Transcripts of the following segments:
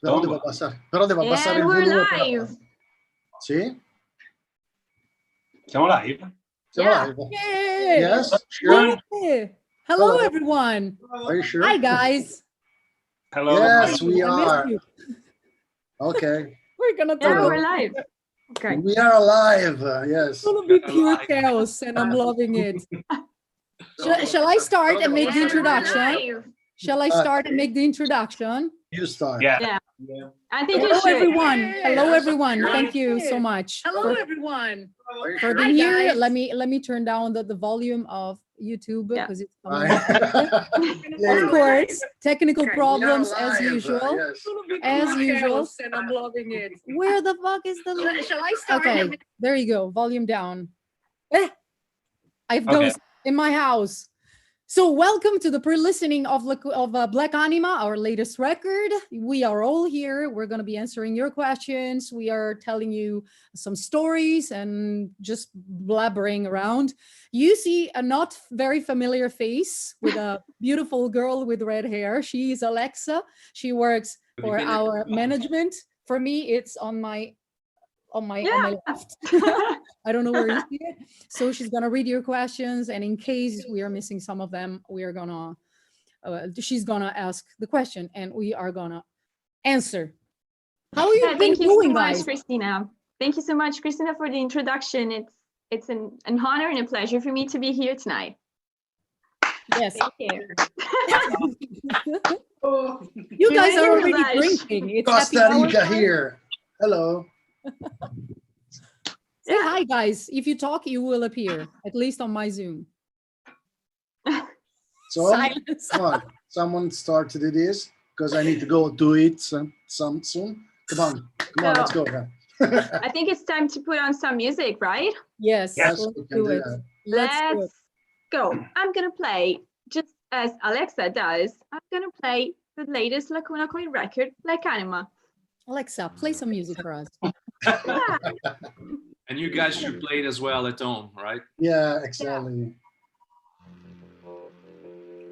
Però devo abbassare il volume. Live. Sì? Siamo live? Siamo Yeah. live. Yay! Yes, sure. Yay! Hello, everyone. Are you sure? Hi, guys. Hello. Yes, we I missed are. you. Okay. We're gonna Yeah, talk. we're live. Okay. We are alive. Yes. It's gonna be pure chaos, and I'm loving it. Shall I start and make the introduction? Shall I start and make the introduction? You start. Yeah. I think you Hello, should. everyone. Hello, everyone. Thank you so much. Hello, everyone. Are you For sure? being here, let me turn down the volume of YouTube Yeah. because it's Yay. of course technical We are problems as live, usual. yes. As usual. And I'm loving it. Where the fuck is the Shall I start? Okay, there you go. Volume down. I've Okay. ghosts in my house. So welcome to the pre-listening of Black Anima, our latest record. We are all here. We're going to be answering your questions. We are telling you some stories and just blabbering around. You see a not very familiar face with a beautiful girl with red hair. She is Alexa. She works for our management. For me, it's on my left. I don't know where you see it. So she's gonna read your questions, and in case we are missing some of them, we are gonna she's gonna ask the question, and we are gonna answer. How are you been Thank you doing, so much, guys? Christina. Thank you so much, Christina, for the introduction. It's an honor and a pleasure for me to be here tonight. Yes. Thank you. You guys You're are making me already blush. drinking. It's Costa happy hour Rica time. here. Hello. Say hi, guys. If you talk, you will appear, at least on my Zoom. So, Silence. come on. Someone start to do this because I need to go do it some soon. Come on, let's go. I think it's time to put on some music, right? Yes, Yes, let's we can do do it. that. Let's do it. Let's go. I'm gonna play, just as Alexa does, I'm gonna play the latest Lacuna Coil record, Black Anima. Alexa, play some music for us. Yeah. And you guys should play it as well at home, right? Yeah, exactly.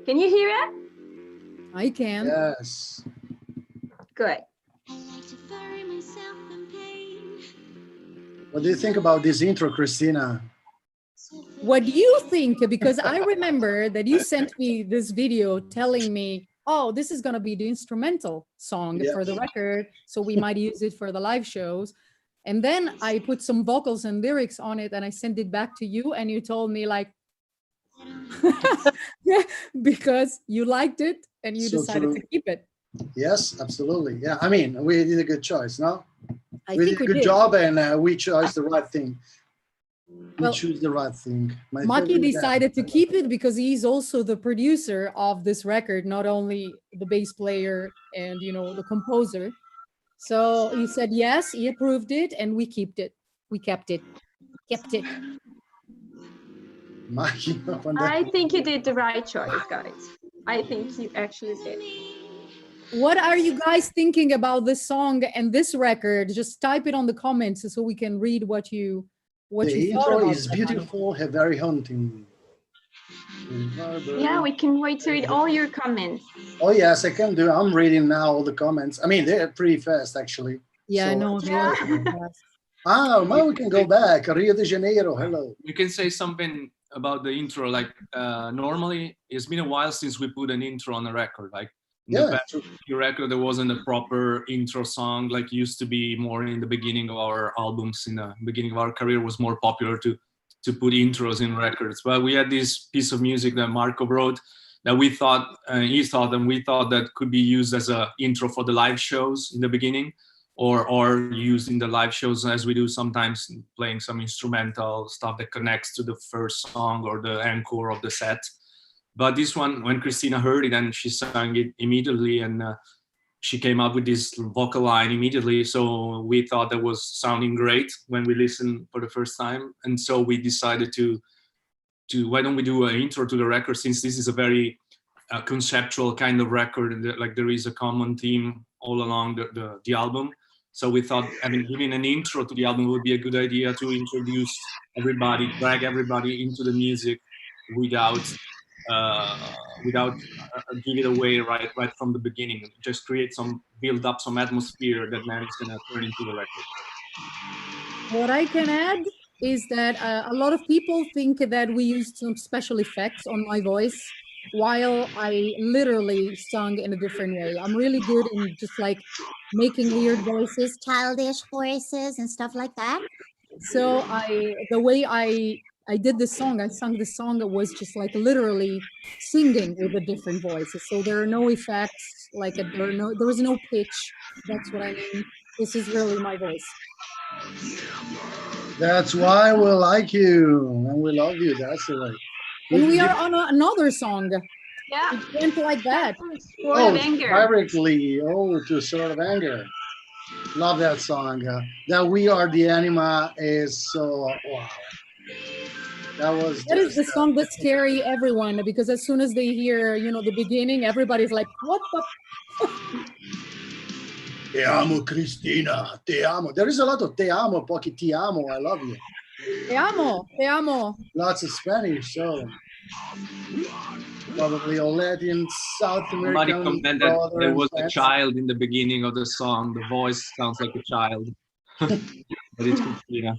Can you hear it? I can. Yes. Good. What do you think about this intro, Christina? What do you think? Because I remember that you sent me this video telling me, oh, this is going to be the instrumental song for the record, so we might use it for the live shows. And then I put some vocals and lyrics on it and I sent it back to you, and you told me like, because you liked it and you decided to keep it. Yes, absolutely. Yeah, I mean, we did a good choice, no? I We think did a good job, and we chose the right thing. We choose the right thing. Maki decided to keep it because he's also the producer of this record, not only the bass player and, you know, the composer. So he said yes, he approved it, and we kept it. We kept it. Kept it. I think you did the right choice, guys. I think you actually did. What are you guys thinking about this song and this record? Just type it on the comments so we can read what you thought intro about is beautiful, very haunting. Yeah, we can wait to read all your comments. Oh yes, I can do. I'm reading now all the comments. I mean, they're pretty fast actually. Yeah, so, I know. Now we can go back. Rio de Janeiro. Hello. You can say something about the intro. Like normally, it's been a while since we put an intro on a record. Like in the past few record, there wasn't a proper intro song like used to be more in the beginning of our albums. In the beginning of our career, was more popular to put intros in records. But we had this piece of music that Marco wrote that we thought, he thought, and we thought that could be used as an intro for the live shows in the beginning, or used in the live shows as we do sometimes, playing some instrumental stuff that connects to the first song or the encore of the set. But this one, when Christina heard it, and she sang it immediately, and she came up with this vocal line immediately. So we thought that was sounding great when we listened for the first time. And so we decided to why don't we do an intro to the record, since this is a very conceptual kind of record, like there is a common theme all along the album. So we thought giving an intro to the album would be a good idea to introduce everybody, drag everybody into the music without without give it away right from the beginning. Just create some, build up some atmosphere that then is gonna turn into the record. What I can add is that a lot of people think that we used some special effects on my voice, while I literally sung in a different way. I'm really good in just like making weird voices, childish voices and stuff like that. So the way I did the song, I sung the song, it was just like literally singing with a different voices. So there are no effects, like there was no pitch. That's what I mean. This is really my voice. That's why we like you and we love you. That's the way. And we are on another song. Yeah. It went like that. Sword of Anger. Directly. Oh, to Sword of Anger. Love that song. That We Are the Anima is so wow. That is the song that scary everyone, because as soon as they hear, the beginning, everybody's like, what the? Te amo, Cristina. Te amo. There is a lot of te amo, pochi ti amo. I love you. Te amo. Te amo. Lots of Spanish, so probably all Latin, South American. Somebody commented that there was a child in the beginning of the song. The voice sounds like a child. But it's Cristina.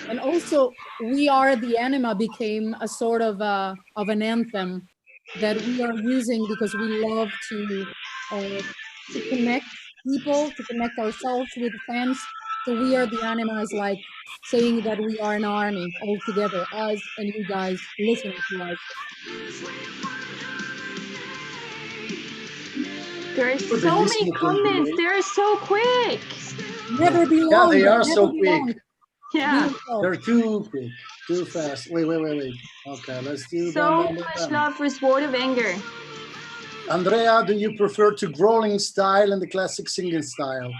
And also, We Are the Anima became a sort of an anthem that we are using because we love to connect people, to connect ourselves with fans. So We Are the Anima is like saying that we are an army all together, us and you guys listening to us. There are so many comments. They're so quick. Never be long. Yeah, they are so quick. Yeah. They're too quick, too fast. Wait. Okay, let's do so much love for Sword of Anger. Andrea, do you prefer to growling style and the classic singing style?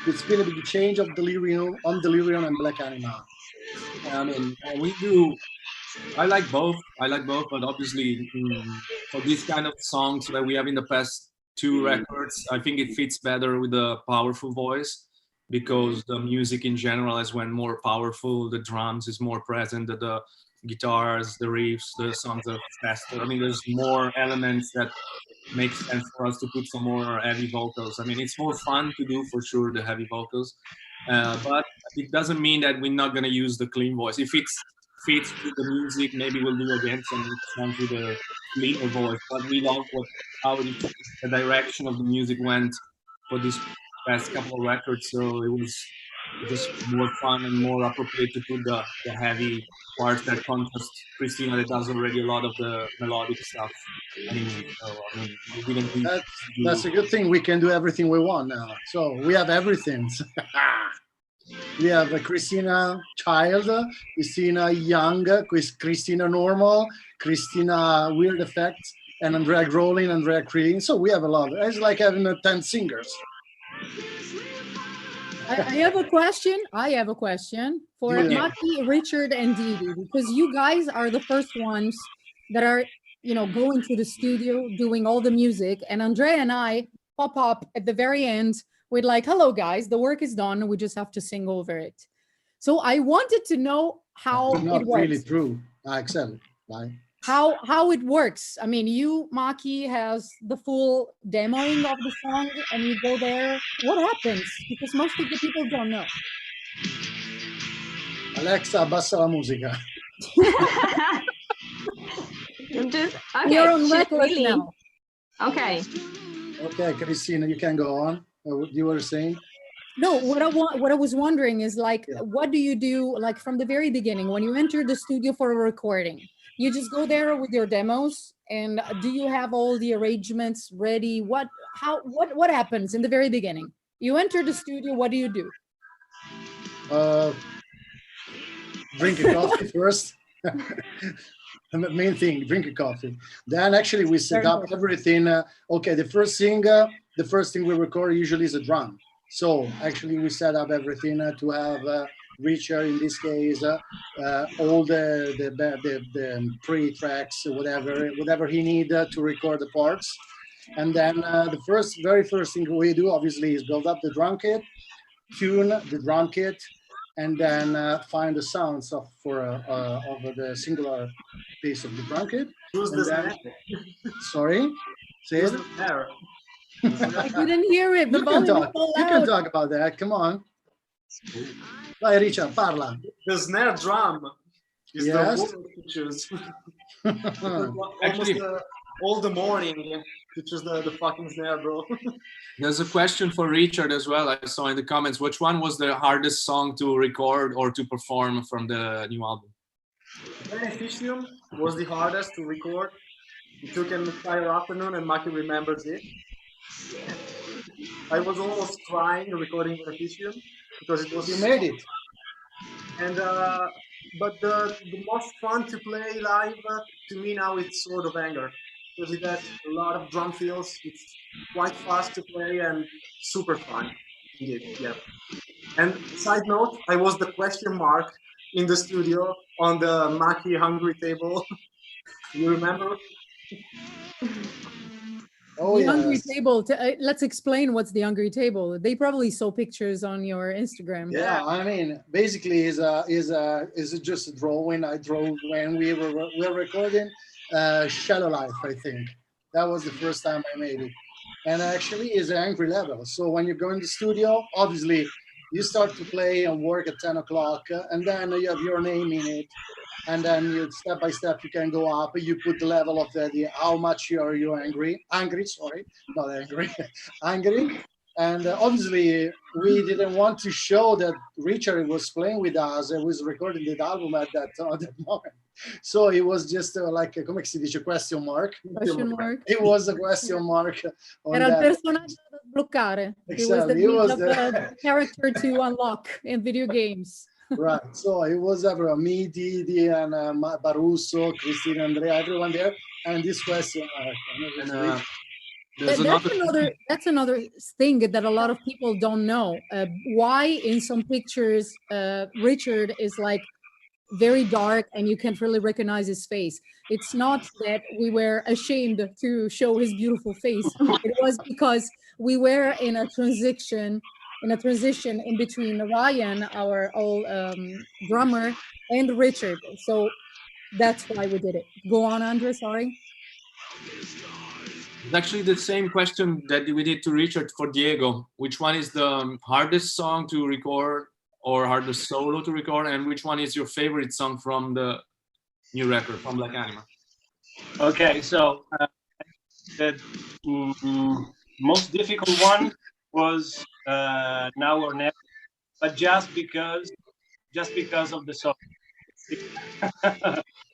It's been a big change of Delirium and Black Anima. I mean, I like both, but obviously for these kind of songs that we have in the past 2 records, I think it fits better with the powerful voice, because the music in general has went more powerful, the drums is more present, the guitars, the riffs, the songs are faster. I mean, there's more elements that make sense for us to put some more heavy vocals. I mean, it's more fun to do for sure, the heavy vocals, but it doesn't mean that we're not gonna use the clean voice. If it fits with the music, maybe we'll do again some songs with a cleaner voice, but we love how the direction of the music went for these past couple of records, so it was just more fun and more appropriate to put the heavy parts that contrast Cristina, that does already a lot of the melodic stuff anyway. So I mean, we didn't that's a good thing. We can do everything we want now. So we have everything. We have a Cristina child, Cristina young, Cristina normal, Cristina weird effects, and Andrea growling, Andrea creating. So we have a lot. It's like having 10 singers. I have a question. For Maki, Richard, and Didi, because you guys are the first ones that are, going to the studio, doing all the music, and Andrea and I pop up at the very end with like, hello guys, the work is done, we just have to sing over it. So I wanted to know how it works. Not really true. I accept it. Bye. How it works. I mean, you, Maki, has the full demoing of the song and you go there. What happens? Because most of the people don't know. Alexa, abbassa la musica. Okay, you're on record now. Okay. Okay, Cristina, you can go on. You were saying? No, what I was wondering is like, what do you do like from the very beginning when you enter the studio for a recording? You just go there with your demos, and do you have all the arrangements ready? What happens in the very beginning? You enter the studio, what do you do? Drink a coffee first. The main thing, drink a coffee. Then actually we set up everything. Okay, the first thing we record usually is a drum. So actually we set up everything to have Richard, in this case, all the pre-tracks, whatever he need to record the parts. And then the very first thing we do obviously is build up the drum kit, tune the drum kit, and then find the sounds of the singular piece of the drum kit. Who's And this then- man? Sorry, say Who's it. the snare? I couldn't hear it. The You can volume is talk. so You can loud. talk about that. Come on. Vai, Richard, parla. The snare drum is Yes. the woman who choose. Almost Actually- all the morning to choose the fucking snare, bro. There's a question for Richard as well. I saw in the comments. Which one was the hardest song to record or to perform from the new album? Beneficium was the hardest to record. It took an entire afternoon, and Maki remembers it. I was almost crying recording Beneficium because it was You made it. And but the most fun to play live to me now it's Sword of Anger because it has a lot of drum fills. It's quite fast to play and super fun. Indeed, yeah. And side note, I was the question mark in the studio on the Maki Hungry table. You remember? Oh, The Hungry yes. Table. Let's explain what's the Hungry Table. They probably saw pictures on your Instagram. Yeah, I mean, basically, is just a drawing I drew when we were recording Shallow Life. I think that was the first time I made it, and actually, is an angry level. So when you go in the studio, obviously, you start to play and work at 10 o'clock, and then you have your name in it, and then you step by step you can go up. You put the level of the how much you angry, sorry, not angry, angry. And obviously, we didn't want to show that Richard was playing with us and was recording the album at that moment. So it was just like, come si dice, question mark. Question mark. It was a question mark. On Era il that. personaggio da sbloccare. Exactly. It was the character to unlock in video games. Right. So it was everyone, me, Didi, and Barusso, Christine, Andrea, everyone there. And this question mark. And it was There's That's another thing that a lot of people don't know. Why in some pictures Richard is like very dark and you can't really recognize his face. It's not that we were ashamed to show his beautiful face. It was because we were in a transition in between Ryan, our old drummer, and Richard. So that's why we did it. Go on, Andre, sorry. It's actually the same question that we did to Richard for Diego. Which one is the hardest song to record or hardest solo to record? And which one is your favorite song from the new record, from Black Anima? Okay, so the most difficult one was Now or Never, but just because of the song.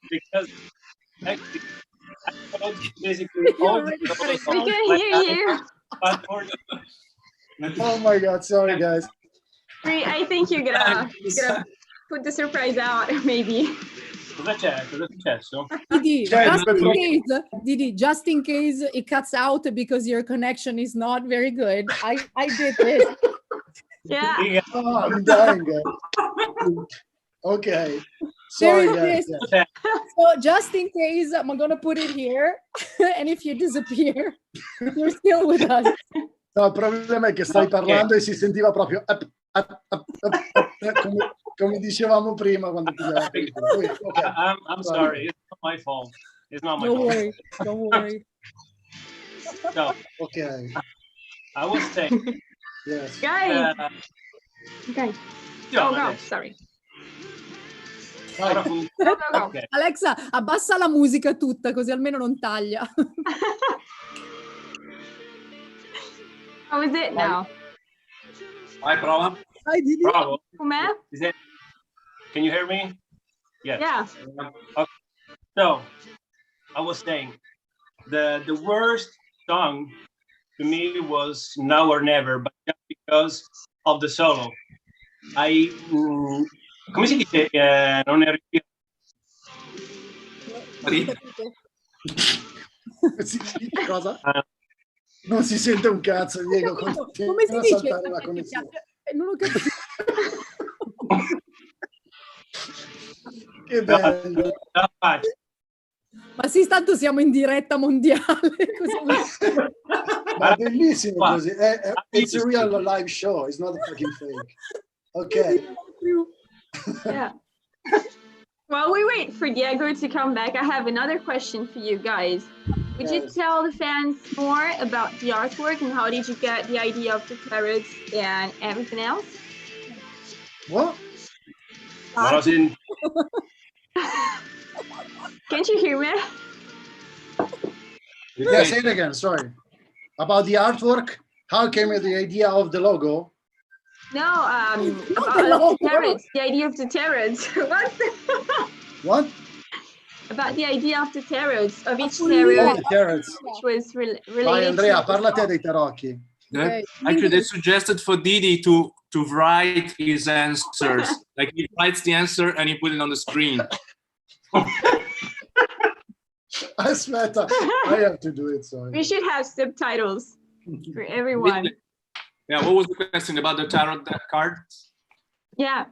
Because actually, I wrote basically all the solo songs. We can hear you. But for oh my God, sorry guys. I think you're gonna put the surprise out, maybe. cosa c'è? Cosa è successo? Didi, just in case it cuts out because your connection is not very good, I did this. Yeah. Oh, I'm dying. Okay. Sorry, guys. Yeah. So just in case, I'm gonna put it here, and if you disappear, you're still with us. No, il problema è che stai parlando e si sentiva proprio come dicevamo prima quando pigliava. Okay. I'm sorry. It's not my fault. It's not my Don't fault. worry, don't worry. So, Okay. I was saying. Yes. Guys. Okay. Yeah, Go, adesso. sorry. Vai. Go, go, go. Okay. Alexa, abbassa la musica tutta, così almeno non taglia. How is it now? Vai, prova. Dai, Didi. Bravo. Com'è? Is it? Can you hear me? Yes. Yeah. Okay. So, I was saying, the worst song to me was Now or Never, but just because of the solo. Come si dice? Non è Cosa? Non si sente un cazzo, Diego. Come si a dice? saltare la connessione. Non ho capito. Che bello. Ma sì, tanto siamo in diretta mondiale. Ma è bellissimo così. It's a real live show. It's not a fucking fake. Ok. Yeah. While we wait for Diego to come back, I have another question for you guys. Would you Yes. tell the fans more about the artwork and how did you get the idea of the carrots and everything else? What? What was in? Can't you hear me? Yeah, say it again. Sorry. About the artwork. How came the idea of the logo? No, the about logo. the carrots, the idea of the carrots. What? What? About the idea of the tarots, of each Oh, tarot, the carrots. which was Vai related Andrea, to parla te dei tarocchi. Okay. Actually, they suggested for Didi to write his answers. Like he writes the answer and he put it on the screen. Aspetta, I have to do it. Sorry. We should have subtitles for everyone. Yeah, what was the question about the tarot cards? Yeah,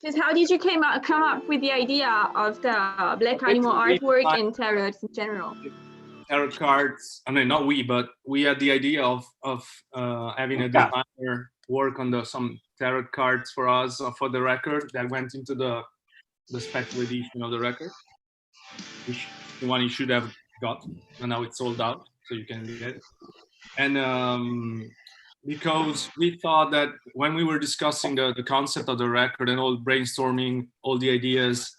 because how did you come up with the idea of the Black Anima artwork and tarots in general? Tarot cards. I mean, not we, but we had the idea of having a designer work on some tarot cards for us for the record that went into the special edition of the record, which the one you should have got, and now it's sold out, so you can get it. And because we thought that when we were discussing the concept of the record and all brainstorming all the ideas,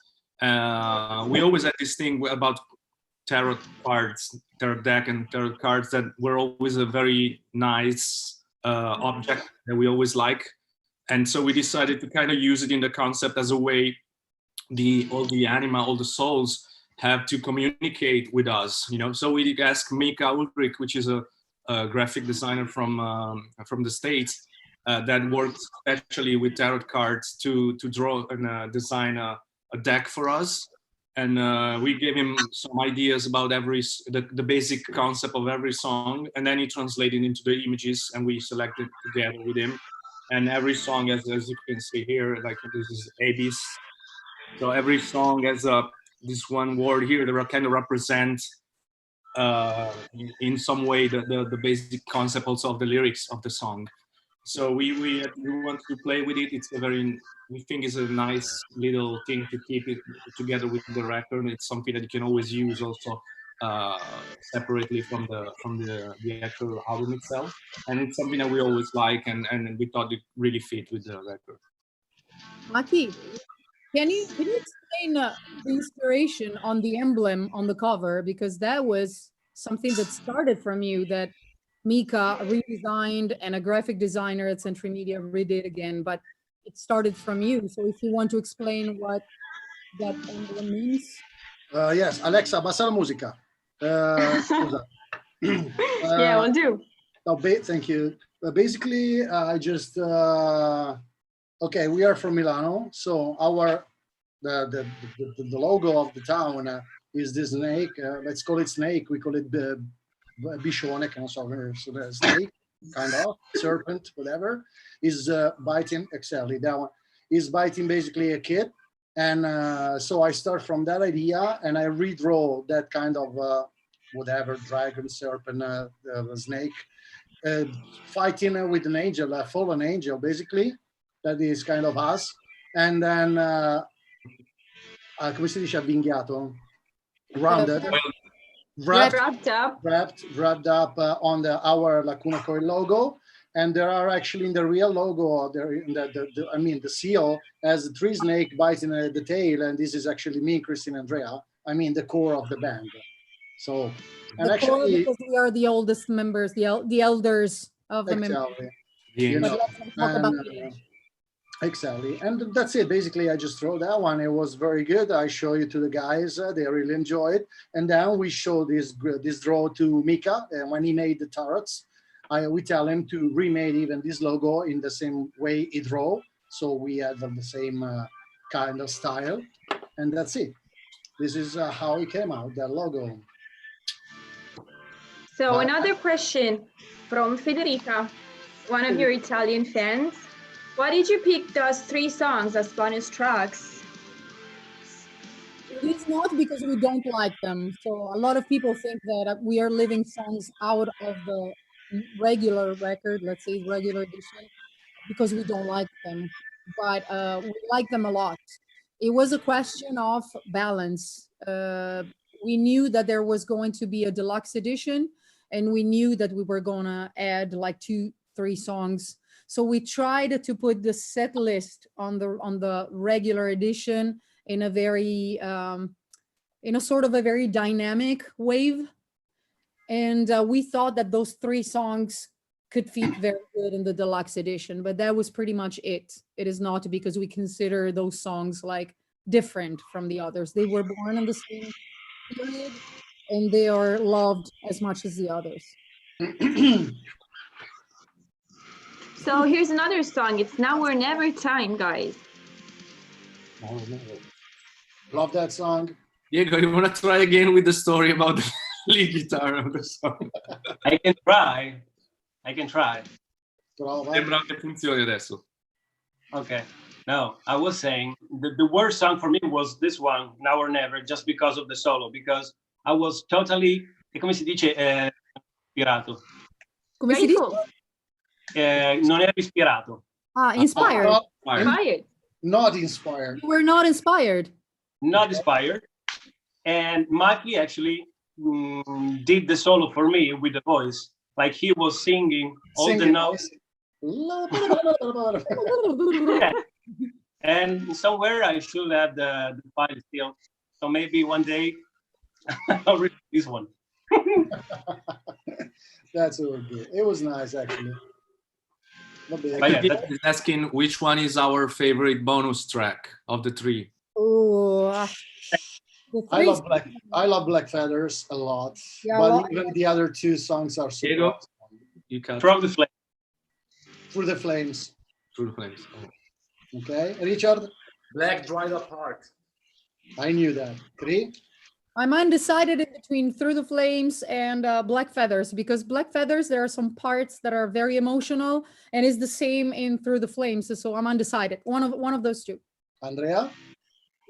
we always had this thing about tarot cards, tarot deck and tarot cards that were always a very nice object that we always like. And so we decided to kind of use it in the concept as a way all the anima, all the souls have to communicate with us, you know. So we asked Mika Ulrich, which is a graphic designer from the States that works especially with tarot cards to draw and design a deck for us. And we gave him some ideas about the basic concept of every song, and then he translated into the images, and we selected together with him. And every song, as you can see here, like this is Abyss. So every song has this one word here that kind of represents in some way the basic concept also of the lyrics of the song. So we want to play with it. We think it's a nice little thing to keep it together with the record. It's something that you can always use also separately from the actual album itself. And it's something that we always like, and we thought it really fit with the record. Maki, can you explain the inspiration on the emblem on the cover, because that was something that started from you, that Mika redesigned and a graphic designer at Century Media redid again, but it started from you. So if you want to explain what that emblem means. Yes, Alexa, abbassa la musica. Scusa. Yeah, we'll do. No, thank you. Basically, I just okay. We are from Milano, so the logo of the town is the snake. Let's call it snake. We call it Bishone, che non so, so the snake, kind of serpent, whatever, is biting. Exactly, that one is biting basically a kid. And so I start from that idea, and I redraw that kind of whatever, dragon, serpent, snake, fighting with an angel, a fallen angel, basically. That is kind of us. And then, come si dice avvinghiato? Rounded. Wrapped up on our Lacuna Coil logo. And there are actually in the real logo, the seal has 3 snakes biting the tail, and this is actually me, Christine, Andrea. I mean, the core of the band. So, and actually, because we are the oldest members, the elders of the members. You know, talk about the exactly, and that's it. Basically, I just throw that one. It was very good. I show it to the guys; they really enjoy it. And then we show this draw to Mika, and when he made the tarots, we tell him to remake even this logo in the same way he draw. So we have the same kind of style, and that's it. This is how it came out, that logo. So another question from Federica, one of your Italian fans. Why did you pick those 3 songs as bonus tracks? It's not because we don't like them. So a lot of people think that we are leaving songs out of the regular record, let's say regular edition, because we don't like them. but we like them a lot. It was a question of balance. We knew that there was going to be a deluxe edition, and we knew that we were going to add like 2-3 songs. So we tried to put the set list on the regular edition in a very in a sort of a very dynamic wave, and we thought that those 3 songs could fit very good in the deluxe edition, but that was pretty much it. It is not because we consider those songs like different from the others. They were born in the same period, and they are loved as much as the others. So here's another song. It's Now or Never Time, guys. Love that song. Diego, you want to try again with the story about the lead guitar of the song? I can try. I can try. Prova. Sembra che funzioni adesso. Okay. No, I was saying the worst song for me was this one, Now or Never, just because of the solo, because I was totally, come si dice, ispirato. Come si dice? Non ero ispirato. Ah, inspired. Inspired. Not inspired. You were not inspired. Not inspired. And Mikey actually did the solo for me with the voice. Like he was singing all the notes. Yeah. And somewhere I should have the file still. So maybe one day I'll read this one. That's all good. It was nice, actually. But yeah, He's asking which one is our favorite bonus track of the 3. Oh, I love Black Feathers a lot, Yeah, but well, even the other 2 songs are super Diego? awesome. You can From the Flame. Through the Flames. Through the Flames. Oh. Okay, Richard? Black Dried Up Heart. I knew that. 3? I'm undecided in between Through the Flames and Black Feathers, because Black Feathers, there are some parts that are very emotional, and it's the same in Through the Flames. So I'm undecided. One of those 2. Andrea?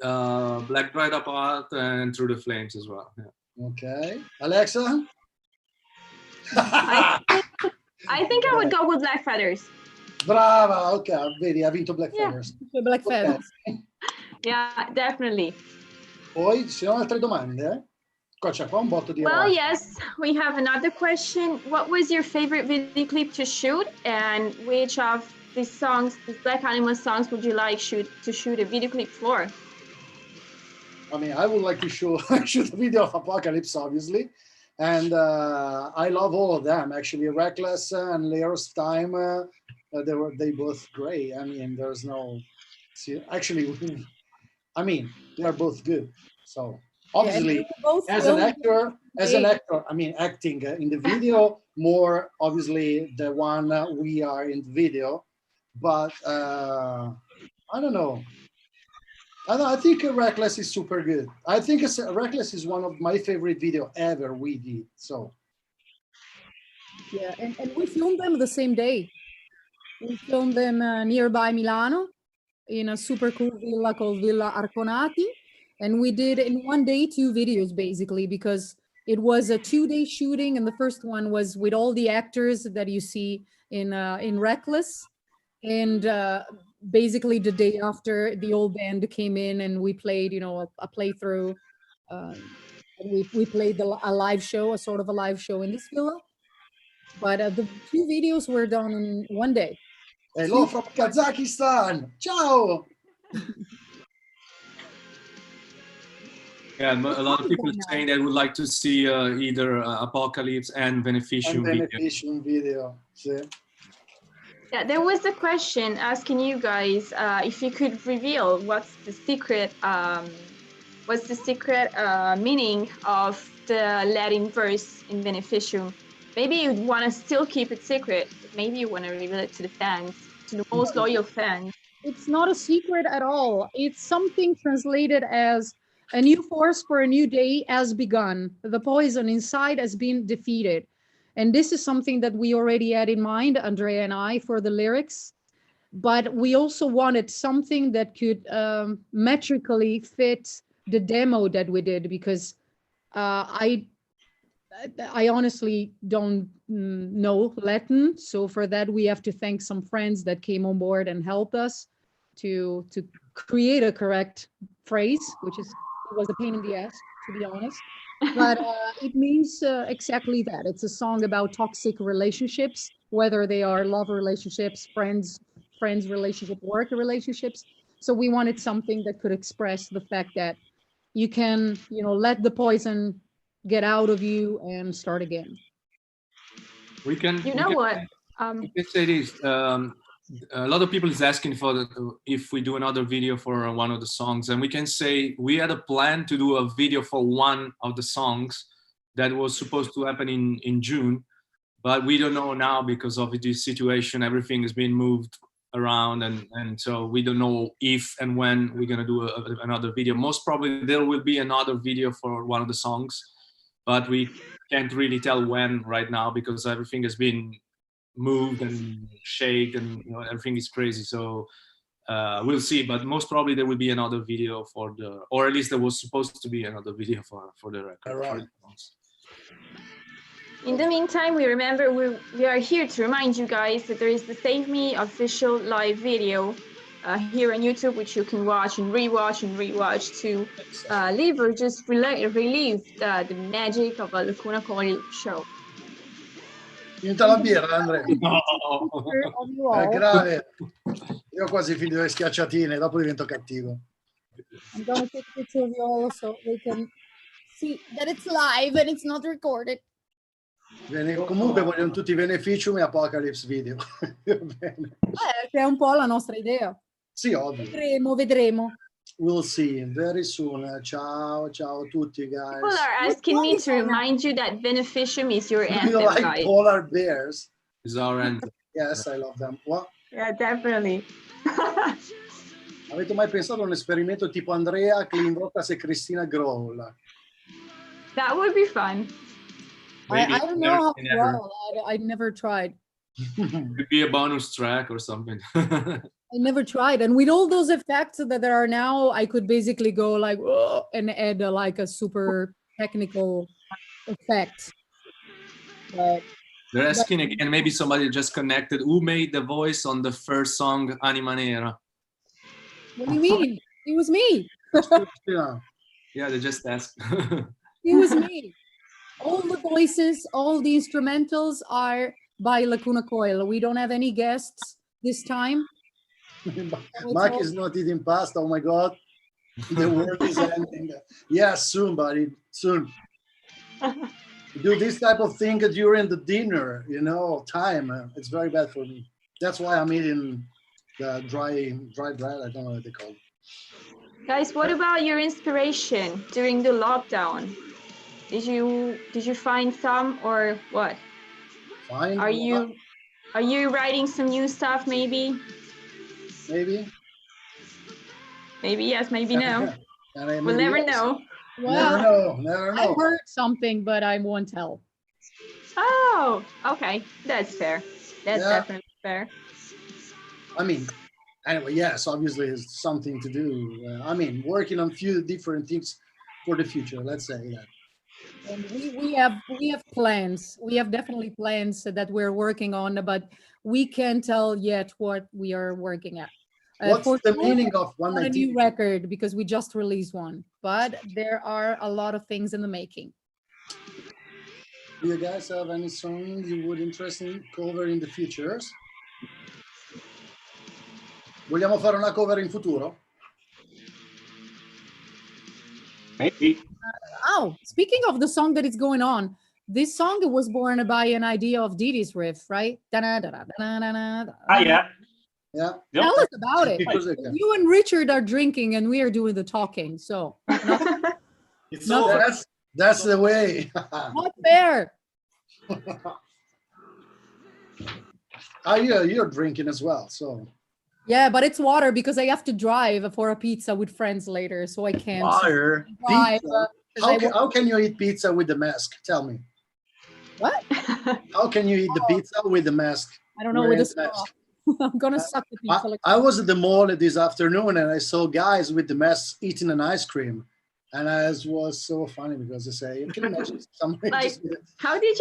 Black Dried Up Heart and Through the Flames as well. Yeah. Okay. Alexa? I think I would go with Black Feathers. Brava, ok, vedi, ha vinto Black Yeah. Feathers. Black Feathers. Yeah, definitely. Poi ci sono altre domande? Qua c'è qua un botto di Well, roba. yes, we have another question. What was your favorite video clip to shoot, and which of these songs, these Black Anima songs, would you like to shoot a video clip for? I mean, I would like to shoot a video of Apocalypse, obviously. And I love all of them, actually. Reckless and Layers of Time, they both great. I mean, there's no... Actually, I mean, they are both good. So, obviously, as an actor, I mean, acting in the video, more obviously the one we are in the video. But I don't know. I think Reckless is super good. I think Reckless is one of my favorite video ever we did. So Yeah, and we filmed them the same day. We filmed them nearby Milano in a super cool villa called Villa Arconati. And we did in one day 2 videos, basically, because it was a 2-day shooting. And the first one was with all the actors that you see in Reckless. And basically the day after, the old band came in and we played, you know, a playthrough. And we played a live show, a sort of a live show in this villa. But the 2 videos were done in one day. Hello from Kazakhstan. Ciao. Yeah, a lot of people saying they would like to see either Apocalypse and Beneficium video. See? Yeah, there was a question asking you guys if you could reveal what's the secret meaning of the Latin verse in Beneficium. Maybe you want to still keep it secret, but maybe you want to reveal it to the fans, to the most loyal fans. It's not a secret at all. It's something translated as a new force for a new day has begun. The poison inside has been defeated. And this is something that we already had in mind, Andrea and I, for the lyrics. But we also wanted something that could metrically fit the demo that we did, because I honestly don't know Latin. So for that, we have to thank some friends that came on board and helped us. to create a correct phrase, which was a pain in the ass, to be honest. But it means exactly that. It's a song about toxic relationships, whether they are love relationships, friends relationship, work relationships. So we wanted something that could express the fact that you can, let the poison get out of you and start again. We can. What? We can say this. A lot of people is asking if we do another video for one of the songs, and we can say we had a plan to do a video for one of the songs that was supposed to happen in June, but we don't know now because of this situation. Everything has been moved around, and so we don't know if and when we're gonna do another video. Most probably there will be another video for one of the songs, but we can't really tell when right now because everything has been moved and shaked, and everything is crazy. So we'll see, but most probably there will be another video or at least there was supposed to be another video for the record. Right. In the meantime, we are here to remind you guys that there is the Save Me official live video here on YouTube, which you can watch and rewatch to live or just relive the magic of a Lacuna Coil show. Finita la birra, Andrea. No. È grave. Io ho quasi finito le schiacciatine, dopo divento cattivo. I'm gonna take a picture of you all so they can see that it's live and it's not recorded. Comunque vogliono tutti i beneficium e Apocalypse Video. Bene. Che è un po' la nostra idea. Sì, ovvio. Vedremo. We'll see very soon. Ciao a tutti, guys. People are asking me to remind you that Beneficium is your anthem, You like guys. polar bears? Is our anthem. Yes, I love them. What? Yeah, definitely. Avete mai pensato a un esperimento tipo Andrea, Clean Vocas e Cristina Growl? That would be fun. I don't know how to roll. I never tried. Could be a bonus track or something. I never tried. And with all those effects that there are now, I could basically go like, whoa, and add like a super technical effect. But They're asking again, maybe somebody just connected, who made the voice on the first song, Anima Nera? What do you mean? It was me. Yeah, they just asked. It was me. All the voices, all the instrumentals are by Lacuna Coil. We don't have any guests this time. Mike is not eating pasta. Oh my God. The world is ending. Yeah, soon, buddy. Soon. Do this type of thing during the dinner, time. It's very bad for me. That's why I'm eating the dry bread. I don't know what they call it. Guys, what about your inspiration during the lockdown? Did you find some or what? Fine. Are you writing some new stuff maybe? Maybe. Maybe yes, maybe no. Maybe We'll never yes. know. Well, Never know. I heard something, but I won't tell. Oh, okay. That's fair. That's definitely fair. I mean, anyway, yes, obviously it's something to do. Working on few different things for the future, let's say that. And we have plans. We have definitely plans that we're working on, but we can't tell yet what we are working at. What's the meaning of one a new record because we just released one, but there are a lot of things in the making. Do you guys have any song you would interesting cover in the futures? Vogliamo fare una cover in futuro? Maybe. Speaking of the song that is going on, this song was born by an idea of Didi's riff, right? Yeah. Yeah. Tell us about it. You and Richard are drinking and we are doing the talking, so It's over. That's the way. Not fair. You're drinking as well, so. Yeah, but it's water because I have to drive for a pizza with friends later, so I can't Water? drive. Pizza? How can you eat pizza with the mask? Tell me. What? How can you eat the pizza with the mask? I don't know, with a straw. I'm gonna suck the pizza. I was at the mall this afternoon and I saw guys with the masks eating an ice cream. And it was so funny because they say, you can imagine somebody Like, how did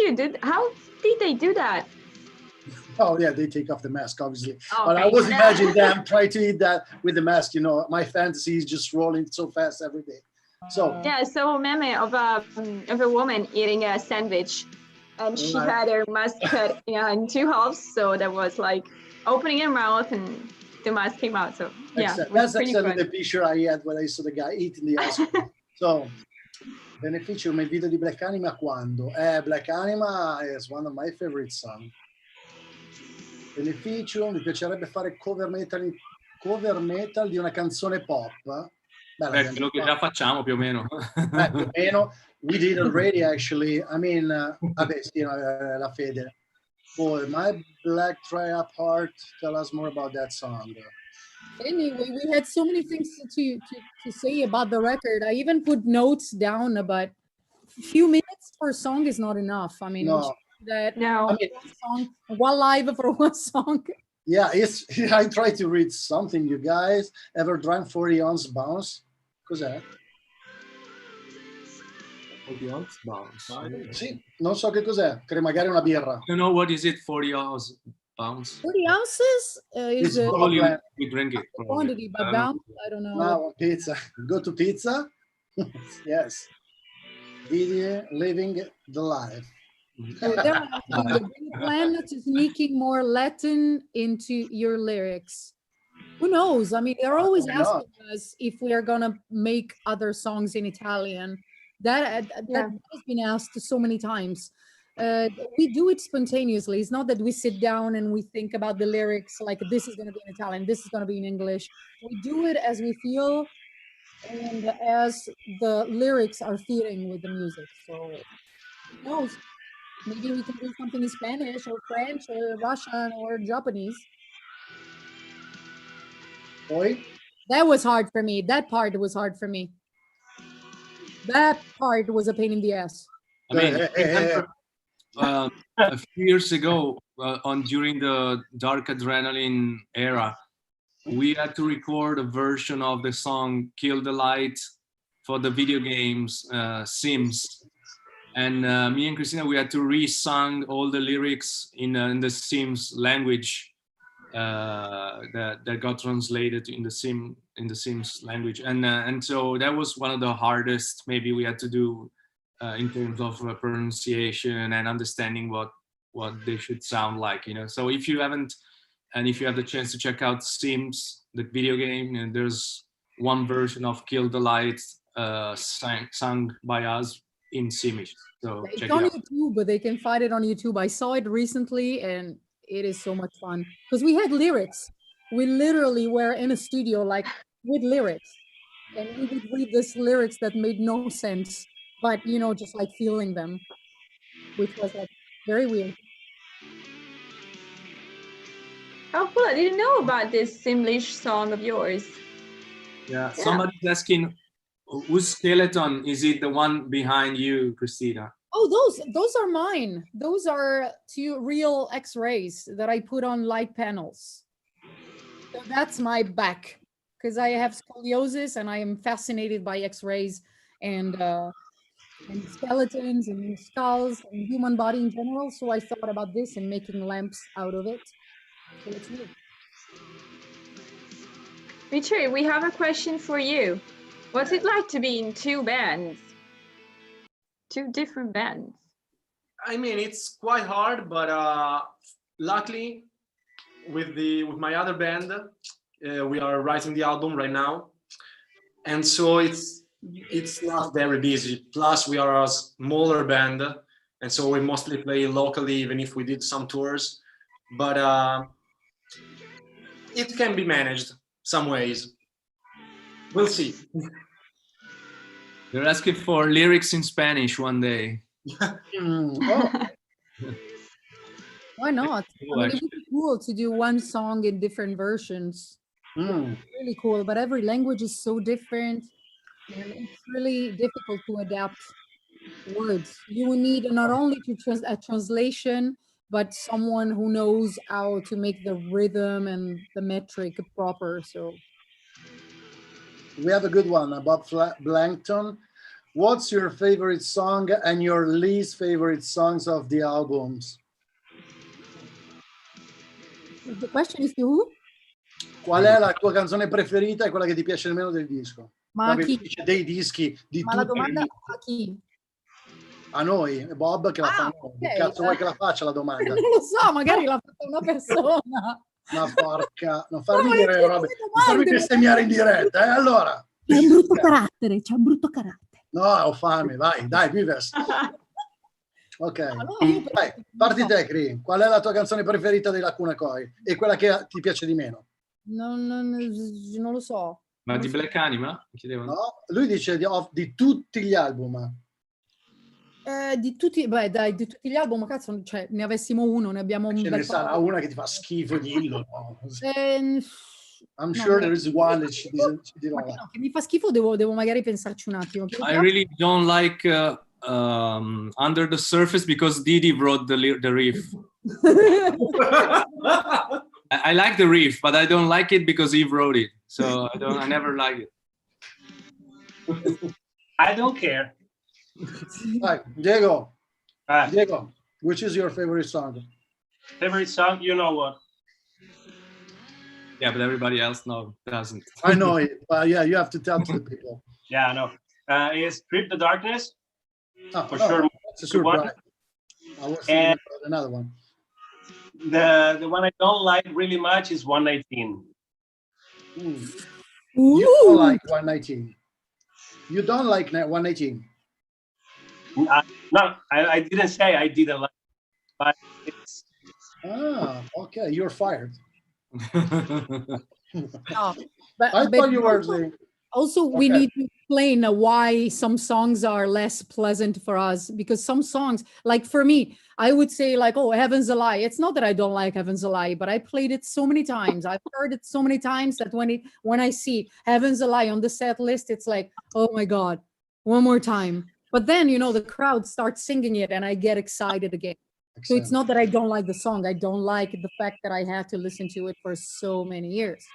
they do that? Oh yeah, they take off the mask, obviously. Oh, But I okay. was imagining them trying to eat that with the mask. You know, my fantasy is just rolling so fast every day. So Yeah, so meme of a woman eating a sandwich, and she Right. had her mask cut in two halves, so that was like opening her mouth and the mask came out. So yeah, it was that's pretty exactly the fun. picture I had when I saw the guy eating the ice cream. So, beneficio come video di Black Anima quando? Black Anima is one of my favorite songs. Beneficio, mi piacerebbe fare cover metal di una canzone pop. Beh, Beh, quello che già facciamo più o meno. più o meno. We did already, actually. I mean, vabbè, sì, la fede. Boy, My Black Triad Heart, tell us more about that song. Anyway, we had so many things to say about the record. I even put notes down, but a few minutes per song is not enough. I mean, we No. should do that No. I mean, one song, one live for one song. yeah, I try to read something. You guys ever drank 40 ounce bounce? Cos'è? 40 ounce bounce. Sì, non so che cos'è, che magari è una birra. You know what is it? 40 ounce bounce. 40 ounces is It's a volume. We drink it. Probably. quantity, but bounce, I don't know. Now, pizza. Go to pizza? Yes. Video living the life. So they're asking, do you plan to sneaking more Latin into your lyrics? Who knows? I mean, they're always Why not? asking us if we are gonna make other songs in Italian. That has been asked so many times. We do it spontaneously. It's not that we sit down and we think about the lyrics like this is gonna be in Italian, this is gonna be in English. We do it as we feel and as the lyrics are fitting with the music. So who knows? Maybe we can do something in Spanish or French or Russian or Japanese. Poi? That was hard for me. That part was hard for me. That part was a pain in the ass. I mean, remember, a few years ago, during the Dark Adrenaline era, we had to record a version of the song "Kill the Light" for the video games Sims, and me and Christina, we had to re-sing all the lyrics in the Sims language that got translated in the Sims language, and so that was one of the hardest maybe we had to do in terms of pronunciation and understanding what they should sound like, you know. So if you haven't, and if you have the chance to check out Sims, the video game, and there's one version of "Kill the Light" sung by us in Simish. So It's check on it out. YouTube, but they can find it on YouTube. I saw it recently and it is so much fun because we had lyrics. We literally were in a studio like with lyrics, and we would read these lyrics that made no sense, but you know, just like feeling them, which was like very weird. Oh, cool. I didn't know about this Simlish song of yours. Yeah, somebody's asking, whose skeleton is it? The one behind you, Christina? Oh, those are mine. Those are two real X-rays that I put on light panels. So that's my back because I have scoliosis and I am fascinated by X-rays and skeletons and skulls and human body in general. So I thought about this and making lamps out of it. So it's me. Richard, we have a question for you. What's it like to be in two bands? Two different bands. I mean, it's quite hard, but luckily, with my other band, we are writing the album right now, and so it's not very busy. Plus, we are a smaller band, and so we mostly play locally, even if we did some tours. But it can be managed some ways. We'll see. They're asking for lyrics in Spanish one day. Why not? I mean, it would be cool to do one song in different versions. Really cool, but every language is so different, and it's really difficult to adapt words. You will need not only a translation, but someone who knows how to make the rhythm and the metric proper. So we have a good one about Blankton. What's your favorite song and your least favorite songs of the albums? The question is to who? Qual è la tua canzone preferita e quella che ti piace di meno del disco? Ma a Vabbè, chi? dice dei dischi di Ma la tutti domanda i a chi? a noi, è Bob che la fa a noi. Che ok. cazzo vuoi che la faccia la domanda? Non lo so, magari l'ha fatta una persona. Ma porca, non No, farmi ma dire io robe, chiedo non farmi domande, bestemmiare in diretta, allora. C'è un brutto carattere, c'è un brutto carattere. No, ho fame, vai, dai, Vives. Ok, No, io vai, parti te, Cri. Qual è la tua canzone preferita dei Lacuna Coil? E quella che ti piace di meno? non lo so. Ma di Black Anima? Chiedevano. No? Lui dice di tutti gli album. Di tutti, beh, dai, di tutti gli album, cazzo, cioè, ne avessimo uno, ne abbiamo un Ce ne bel sarà po'. una che ti fa schifo, dillo. No? I'm No, sure there is one that she didn't ma like. no, che mi fa schifo, devo magari pensarci un attimo. I really don't like Under the Surface because Didi wrote the riff. I like the riff, but I don't like it because he wrote it. So I never like it. I don't care. Right, Diego. Ah, Diego, which is your favorite song? favorite song, you know what? Yeah, but everybody else doesn't. I know it, but yeah, you have to tell to the people. Yeah, I know. Is Trip the Darkness? Oh, For no, sure. that's a surprise. I was thinking And about another one. the one I don't like really much is 119. You don't like 119. You don't like 119. No, I didn't say I didn't like, but it's. Ah, okay, you're fired. No, but I thought you were saying. Also, we need to explain why some songs are less pleasant for us, because some songs, like for me, I would say like, oh, Heaven's a Lie. It's not that I don't like Heaven's a Lie, but I played it so many times. I've heard it so many times that when I see Heaven's a Lie on the set list, it's like, oh my God, one more time. But then, you know, the crowd starts singing it and I get excited again. So it's not that I don't like the song. I don't like the fact that I had to listen to it for so many years.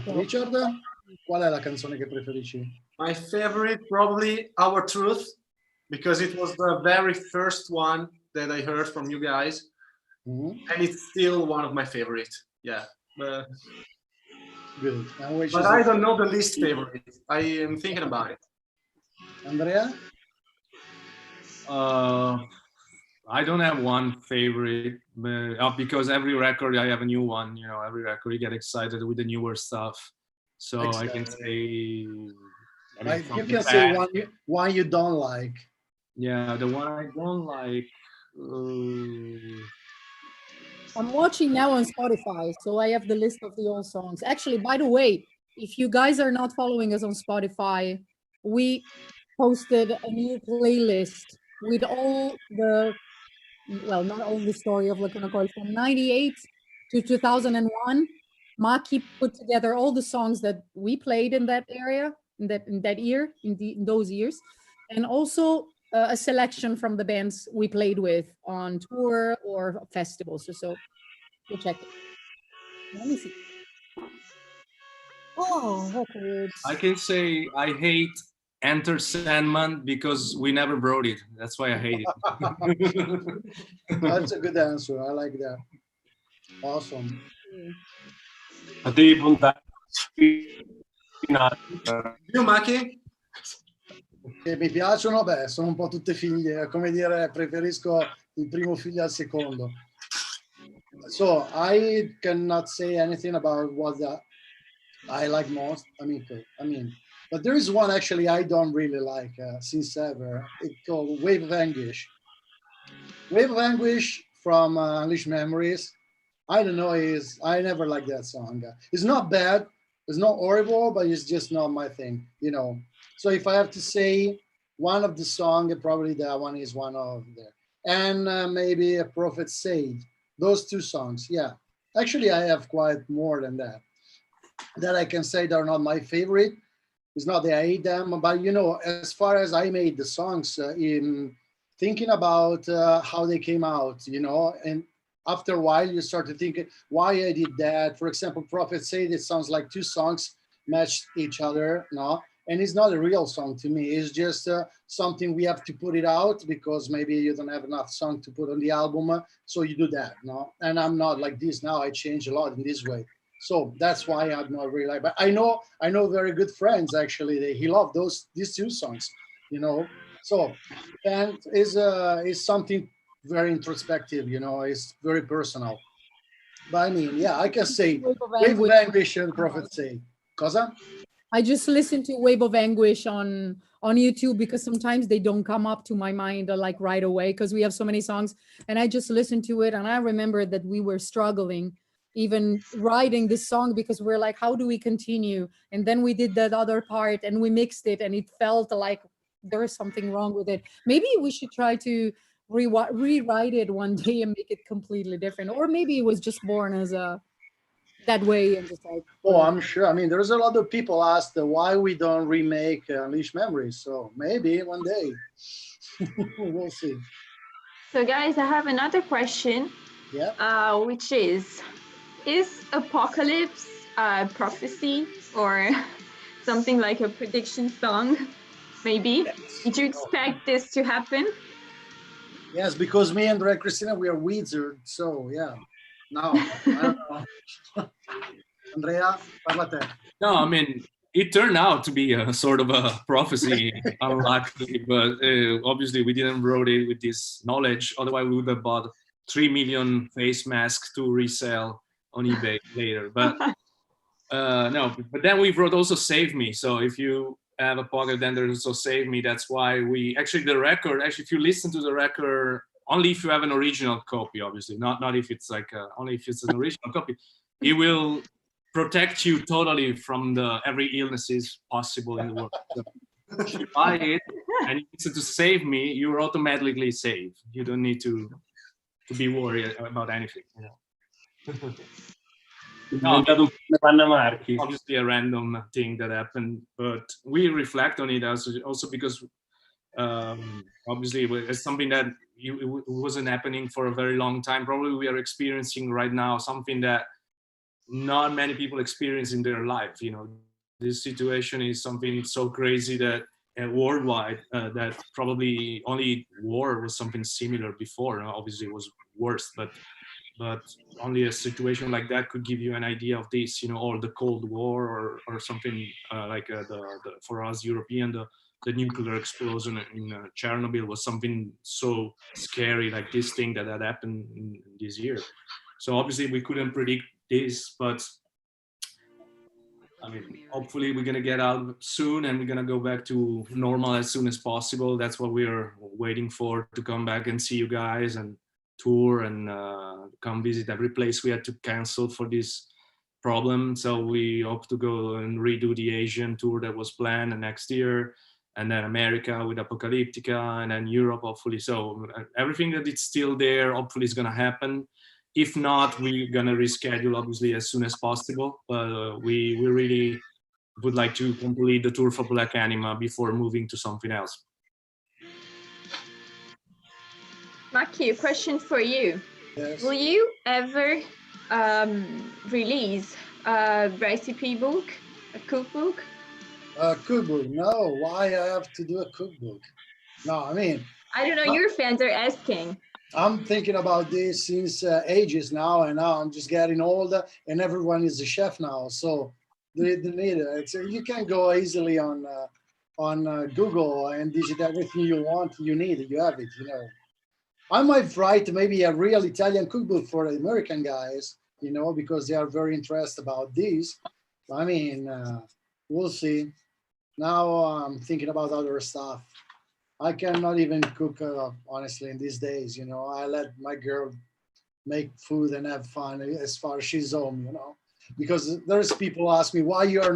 Richard, qual è la canzone che preferisci? My favorite, probably Our Truth, because it was the very first one that I heard from you guys. And it's still one of my favorites. Yeah. Good. But I don't know the least favorite. I am thinking about it. Andrea? I don't have one favorite, because every record I have a new one. You know, every record you get excited with the newer stuff. So exactly. I can say. You can say one you don't like. Yeah, the one I don't like. I'm watching now on Spotify, so I have the list of the old songs. Actually, by the way, if you guys are not following us on Spotify, we posted a new playlist with all the, well, not all the story of Lacuna Coil from 98 to 2001. Maki put together all the songs that we played in that area, in those years, and also a selection from the bands we played with on tour or festivals. So go check it. Let me see. Oh, records. I can say I hate Enter Sandman because we never wrote it. That's why I hate it. That's a good answer. I like that. Awesome. You, Maki? Che mi piacciono, beh, sono un po' tutte figlie, come dire, preferisco il primo figlio al secondo. So I cannot say anything about what I like most. I mean, but there is one actually I don't really like since ever. It's called Wave of Anguish. Wave of Anguish from Unleashed Memories. I don't know, I never liked that song. It's not bad, it's not horrible, but it's just not my thing, you know. So if I have to say one of the songs, probably that one is one of there. And maybe A Prophet Said. Those two songs, yeah. Actually, I have quite more than that. That I can say they're not my favorite. It's not that I hate them, but you know, as far as I made the songs, in thinking about how they came out, you know, and after a while you start to think why I did that. For example, Prophet Said, it sounds like two songs matched each other, no? and it's not a real song to me. It's just something we have to put it out because maybe you don't have enough song to put on the album, so you do that, no? And I'm not like this now. I change a lot in this way, so that's why I'm not really like. But I know very good friends actually. He loved these two songs, you know. So, and is something very introspective, you know. It's very personal. But I mean, yeah, I can say Wave of Anguish and Prophet say. Cosa? I just listen to Wave of Anguish on YouTube because sometimes they don't come up to my mind like right away because we have so many songs, and I just listen to it, and I remember that we were struggling even writing this song because we're like, how do we continue? And then we did that other part and we mixed it, and it felt like there's something wrong with it. Maybe we should try to rewrite it one day and make it completely different, or maybe it was just born as a that way and just like. Oh, I'm sure. I mean, there's a lot of people asked why we don't remake Unleash Memories. So maybe one day we'll see. So, guys, I have another question. Yeah. Which is Apocalypse a prophecy or something like a prediction song? Maybe. Yes. Did you expect this to happen? Yes, because me and Christina, we are wizards. So yeah. No, I don't know. Andrea, parlate. No, I mean, it turned out to be a sort of a prophecy, unluckily, but obviously we didn't wrote it with this knowledge. Otherwise, we would have bought 3 million face masks to resell on eBay later. But no, but then we wrote also Save Me. So if you have a pocket, then there's also Save Me. That's why we actually, the record, actually, if you listen to the record, only if you have an original copy, obviously, not if it's like, only if it's an original copy, it will protect you totally from the every illnesses possible in the world. So if you buy it and you listen to Save Me, you're automatically saved. You don't need to be worried about anything. You know? No, obviously a random thing that happened, but we reflect on it also because obviously it's something that it wasn't happening for a very long time. Probably we are experiencing right now something that not many people experience in their life. You know, this situation is something so crazy that worldwide that probably only war was something similar before. Obviously it was worse, but only a situation like that could give you an idea of this, you know, or the Cold War or something like the for us European, the nuclear explosion in Chernobyl was something so scary, like this thing that had happened in this year. So obviously we couldn't predict this, but I mean, hopefully we're gonna get out soon and we're gonna go back to normal as soon as possible. That's what we're waiting for, to come back and see you guys and tour and come visit every place we had to cancel for this problem. So we hope to go and redo the Asian tour that was planned next year, and then America with Apocalyptica, and then Europe hopefully. So everything that is still there hopefully is gonna happen. If not, we're gonna reschedule obviously as soon as possible. But we really would like to complete the tour for Black Anima before moving to something else. Maki, a question for you. Yes. Will you ever release a recipe book, a cookbook? A cookbook? No. Why I have to do a cookbook? No, I mean, I don't know. Your fans are asking. I'm thinking about this since ages now, and now I'm just getting older, and everyone is a chef now. So they need it. You can go easily on Google and digit everything you want. You need it. You have it. You know. I might write maybe a real Italian cookbook for the American guys, you know, because they are very interested about this. I mean, we'll see. Now I'm thinking about other stuff. I cannot even cook, honestly, in these days, you know. I let my girl make food and have fun as far as she's home, you know. Because there's people ask me why you're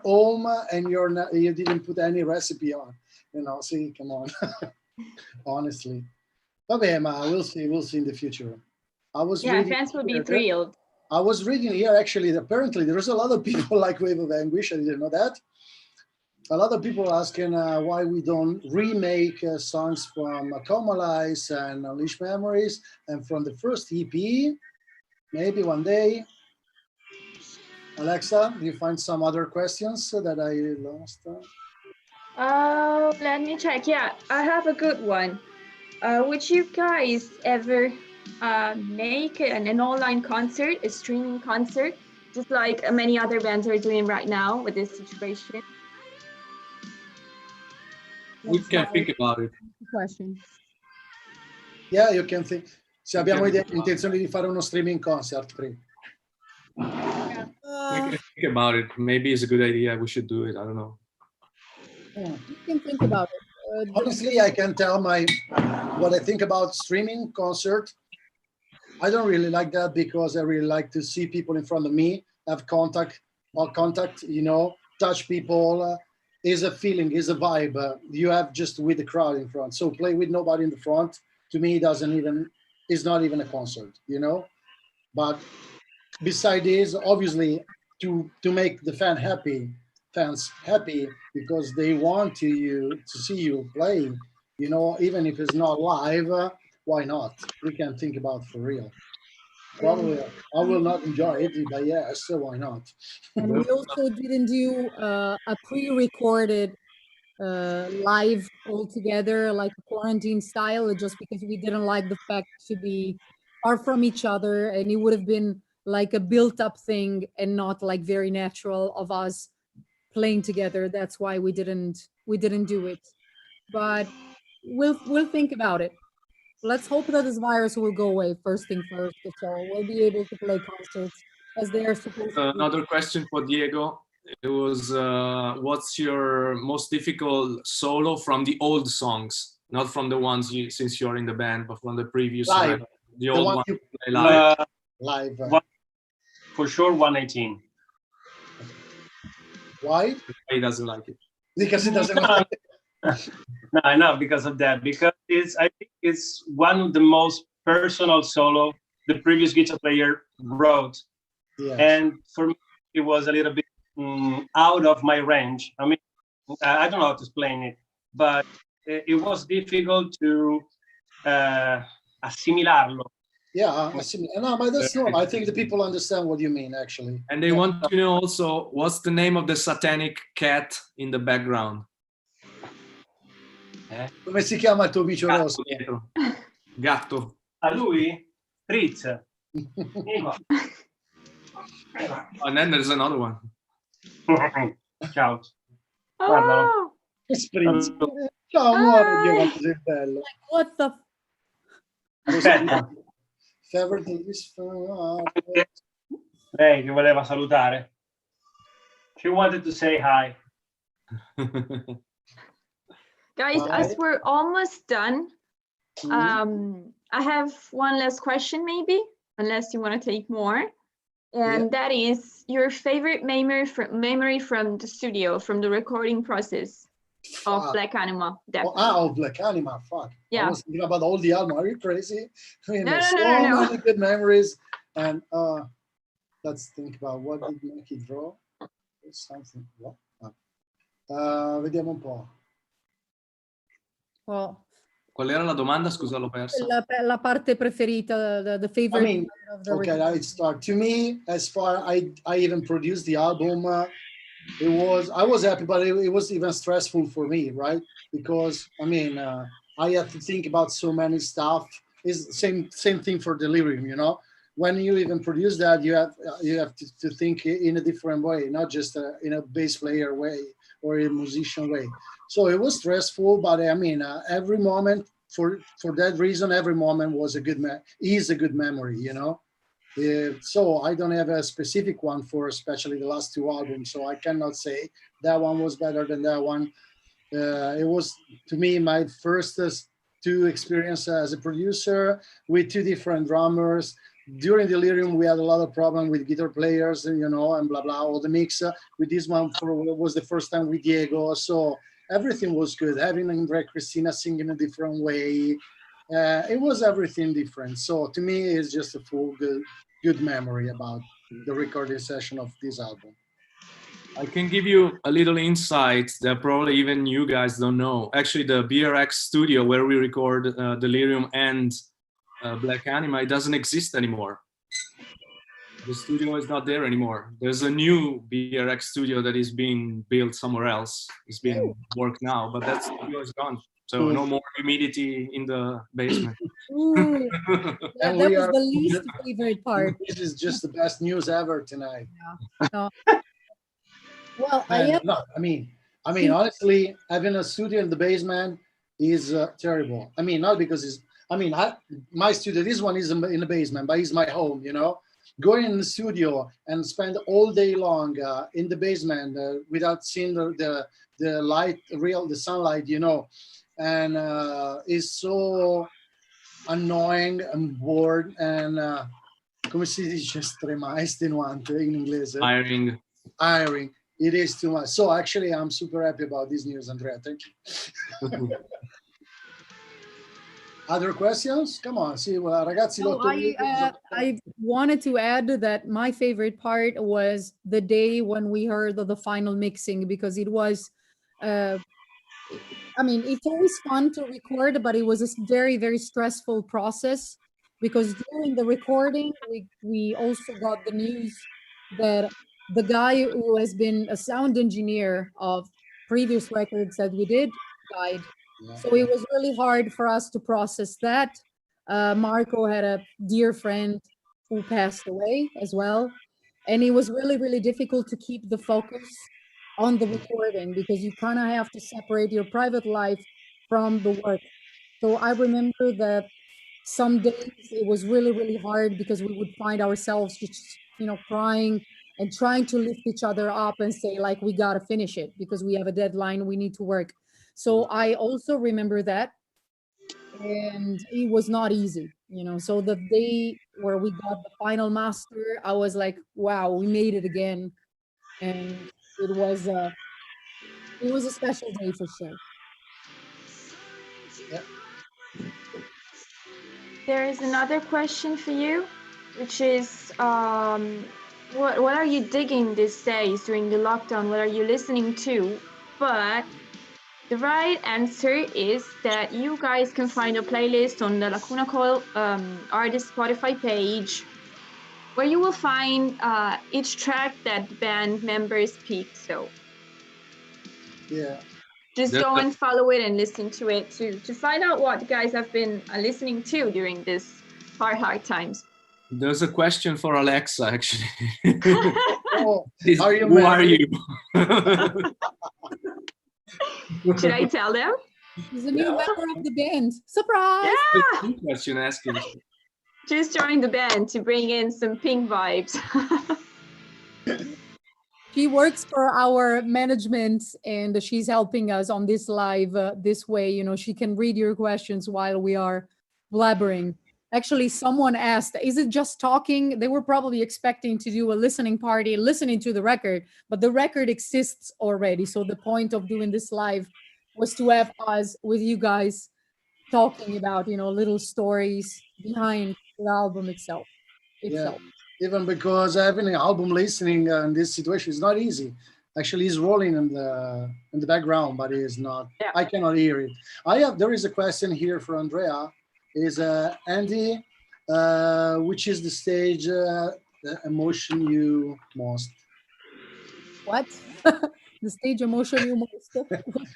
home and you didn't put any recipe on, you know. See, come on, honestly. Okay, we'll see in the future. Fans will be thrilled. I was reading here actually that apparently there's a lot of people like Wave of Anguish. I didn't know that. A lot of people asking why we don't remake songs from Comalize and Unleash Memories and from the first EP. Maybe one day. Alexa, do you find some other questions that I lost? Let me check. Yeah, I have a good one. Would you guys ever make an online concert, a streaming concert, just like many other bands are doing right now with this situation? We can think about it. Question. Yeah, you can think. Se abbiamo intenzione di fare uno streaming concert prima. We can think about it. Maybe it's a good idea. We should do it. I don't know. You can think about it. Honestly, I can tell what I think about streaming concert. I don't really like that because I really like to see people in front of me, have contact, you know, touch people. Is a feeling, is a vibe you have just with the crowd in front. So play with nobody in the front, to me, is not even a concert, you know. But beside this, obviously, to make the fans happy because they want to see you play, you know, even if it's not live, why not? We can think about it for real. Probably I will not enjoy it, but yes, so why not? And we also didn't do a pre-recorded live altogether, like a quarantine style, just because we didn't like the fact to be far from each other, and it would have been like a built-up thing and not like very natural of us playing together. That's why we didn't do it. But we'll think about it. Let's hope that this virus will go away first thing first, so we'll be able to play concerts as they are supposed to. Another question for Diego. It was, what's your most difficult solo from the old songs? Not from the ones since you're in the band, but from the previous live. The old one you play live. Live. For sure, 118. Why? He doesn't like it. Because he doesn't like it. No, I know because of that. Because I think it's one of the most personal solo the previous guitar player wrote, Yes. and for me it was a little bit out of my range. I mean, I don't know how to explain it, but it was difficult to assimilarlo. Yeah, no, but that's normal. I think the people understand what you mean, actually. And they want to know also, what's the name of the satanic cat in the background? Come si chiama il tuo bicio rosso? Gatto. A lui? Fritz. And then there's another one. Ciao. Oh, Spritz. Ciao, amore, Dio, quanto sei bello. What the? Aspetta. Lei che voleva salutare. She wanted to say hi. guys, as we're almost done, I have one last question, maybe, unless you want to take more. And that is your favorite memory from the studio, from the recording process of Black Anima. Black Anima, fuck. Yeah. I was thinking about all the album. Are you crazy? I mean, No. many good memories. And let's think about what did make it draw. Something. What? Vediamo un po'. Well, Qual era la domanda? Scusa, l'ho persa. la parte preferita, the favorite. I mean, okay, I start. To me, as far I even produced the album, I was happy, but it was even stressful for me, right? Because I mean, I had to think about so many stuff. It's same thing for Delirium, you know. When you even produce that, you have to think in a different way, not just in a bass player way or a musician way. So it was stressful, but I mean, every moment for that reason, every moment was is a good memory, you know. So I don't have a specific one for especially the last two albums, so I cannot say that one was better than that one. It was, to me, my first two experiences as a producer with two different drummers. During Delirium, we had a lot of problem with guitar players, you know, and blah, blah, all the mix. With this one, was the first time with Diego, so everything was good. Having Andrea Cristina sing in a different way, it was everything different. So to me, it's just a full good memory about the recording session of this album. I can give you a little insight that probably even you guys don't know. Actually, the BRX studio where we record Delirium and Black Anima, it doesn't exist anymore. The studio is not there anymore. There's a new BRX studio that is being built somewhere else. It's being worked now, but that studio is gone. So no more humidity in the basement. Ooh, yeah, And that we was are- the least favorite part. This is just the best news ever tonight. No. Well, I And have no, I mean, honestly, having a studio in the basement is terrible. I mean, not because it's. I mean, my studio. This one is in the basement, but it's my home. You know, going in the studio and spend all day long in the basement without seeing the light, the sunlight. You know, and is so annoying and bored and. Come si dice estenuante in inglese? Hiring. Hiring. It is too much. So actually, I'm super happy about this news, Andrea. Thank you. Other questions? Come on, see, ragazzi. So I wanted to add that my favorite part was the day when we heard the final mixing, because it was, I mean, it's always fun to record, but it was a very, very stressful process, because during the recording, we also got the news that the guy who has been a sound engineer of previous records that we did died. So it was really hard for us to process that. Marco had a dear friend who passed away as well. And it was really, really difficult to keep the focus on the recording, because you kind of have to separate your private life from the work. So I remember that some days it was really, really hard, because we would find ourselves just, crying and trying to lift each other up and say, like, we got to finish it because we have a deadline, we need to work. So I also remember that, and it was not easy, so the day where we got the final master, I was like, wow, we made it again. And it was a special day for sure. There is another question for you, which is, what are you digging these days during the lockdown? What are you listening to? But the right answer is that you guys can find a playlist on the Lacuna Coil artist Spotify page, where you will find each track that the band members picked. So Yeah. just go and follow it and listen to it to find out what you guys have been listening to during this hard times. There's a question for Alexa, actually. Oh, who are you? Should I tell them? He's a new member of the band. Surprise! Yeah! Question asking. Just joined the band to bring in some pink vibes. She works for our management, and she's helping us on this live this way. She can read your questions while we are blabbering. Actually, someone asked, is it just talking? They were probably expecting to do a listening party, listening to the record, but the record exists already. So the point of doing this live was to have us with you guys talking about, little stories behind the album itself. Yeah, even because having an album listening in this situation is not easy. Actually, he's rolling in the background, but it is not. Yeah. I cannot hear it. There is a question here for Andrea. Is Andy, which is the stage emotion you most? What? The stage emotion you most?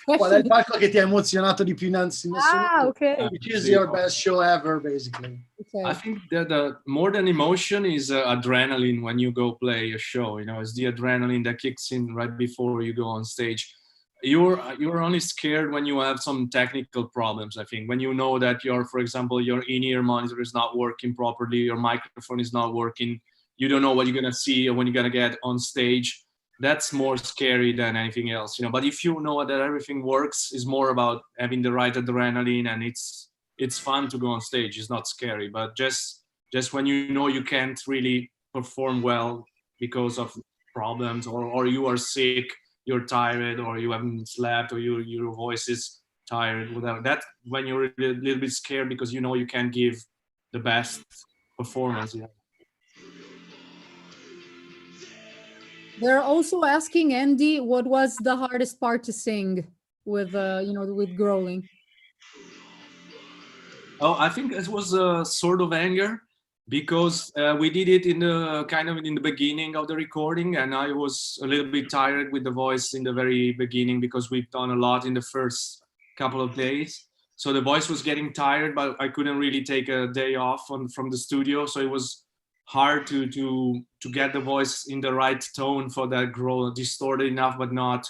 Qual è il palco che ti ha emozionato di più in assoluto? Ah, okay. Which is your best show ever, basically? Okay. I think that more than emotion is adrenaline when you go play a show. It's the adrenaline that kicks in right before you go on stage. You're only scared when you have some technical problems. I think when you know that for example, your in-ear monitor is not working properly, your microphone is not working, you don't know what you're gonna see or when you're gonna get on stage. That's more scary than anything else, But if you know that everything works, it's more about having the right adrenaline, and it's fun to go on stage. It's not scary, but just when you know you can't really perform well because of problems, or you are sick, you're tired, or you haven't slept, or your voice is tired, without that, when you're a little bit scared because you know you can't give the best performance. They're also asking Andy, what was the hardest part to sing with with growling? Oh, I think it was a Sort of Anger, Because we did it in the kind of in the beginning of the recording, and I was a little bit tired with the voice in the very beginning because we've done a lot in the first couple of days. So the voice was getting tired, but I couldn't really take a day off from the studio. So it was hard to get the voice in the right tone for that growl, distorted enough, but not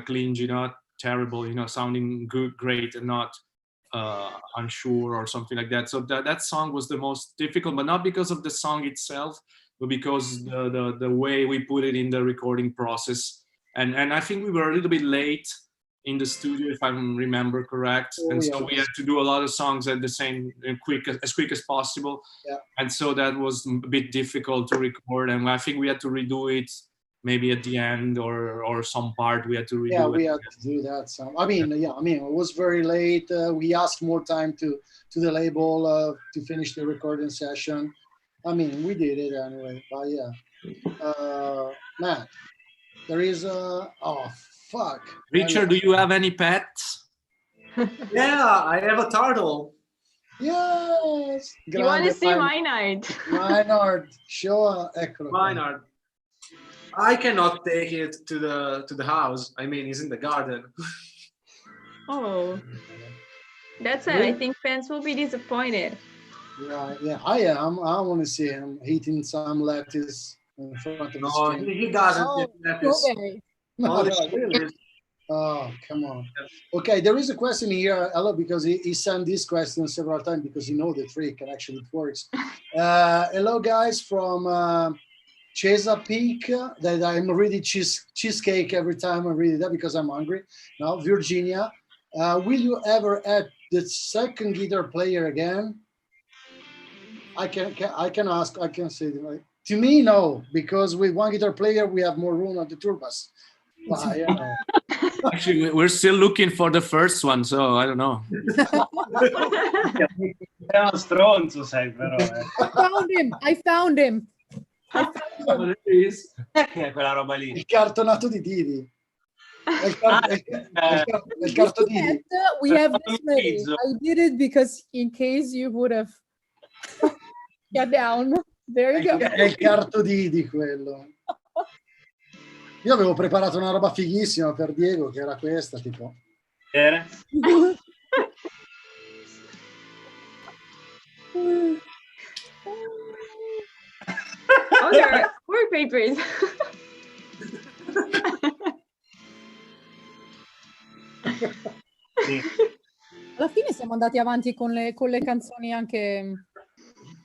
clingy, not terrible, sounding good, great, and not unsure or something like that. So that song was the most difficult, but not because of the song itself, but because the way we put it in the recording process. And I think we were a little bit late in the studio, if I remember correct. And so we had to do a lot of songs at the same as quick as possible. Yeah. And so that was a bit difficult to record. And I think we had to redo it maybe at the end or some part we had to redo. Yeah, we had to do that. I mean, it was very late. We asked more time to the label to finish the recording session. I mean, we did it anyway. But yeah, Matt, there is oh fuck. Richard, do you have any pets? Yeah, I have a turtle. Yes. You want to see Maynard? Maynard, show eccolo. Maynard. I cannot take it to the house. I mean, it's in the garden. Oh, that's it. I think fans will be disappointed. Right. Yeah, I am. I want to see him eating some lettuce in front of the No, screen. he doesn't eat lettuce. Only strawberries. Oh, come on. Okay, there is a question here, Ella, because he sent this question several times because he knows the trick and actually it works. Hello, guys, from Chesapeake, that I'm reading cheesecake every time I read that because I'm hungry. Now, Virginia, will you ever add the second guitar player again? I can ask, I can say, to me, no, because with one guitar player, we have more room on the tour bus. But, yeah. Actually, we're still looking for the first one, so I don't know. È uno stronzo, sai, però. I found him. There it is. Che è quella roba lì? Il cartonato di Didi. Il carto Didi. We have this ready. I did it because in case you would have got down. There you go. È il carto Didi quello. Io avevo preparato una roba fighissima per Diego, che era questa, tipo. Era? Oh, there are work papers. Sì. Alla fine siamo andati avanti con le canzoni anche.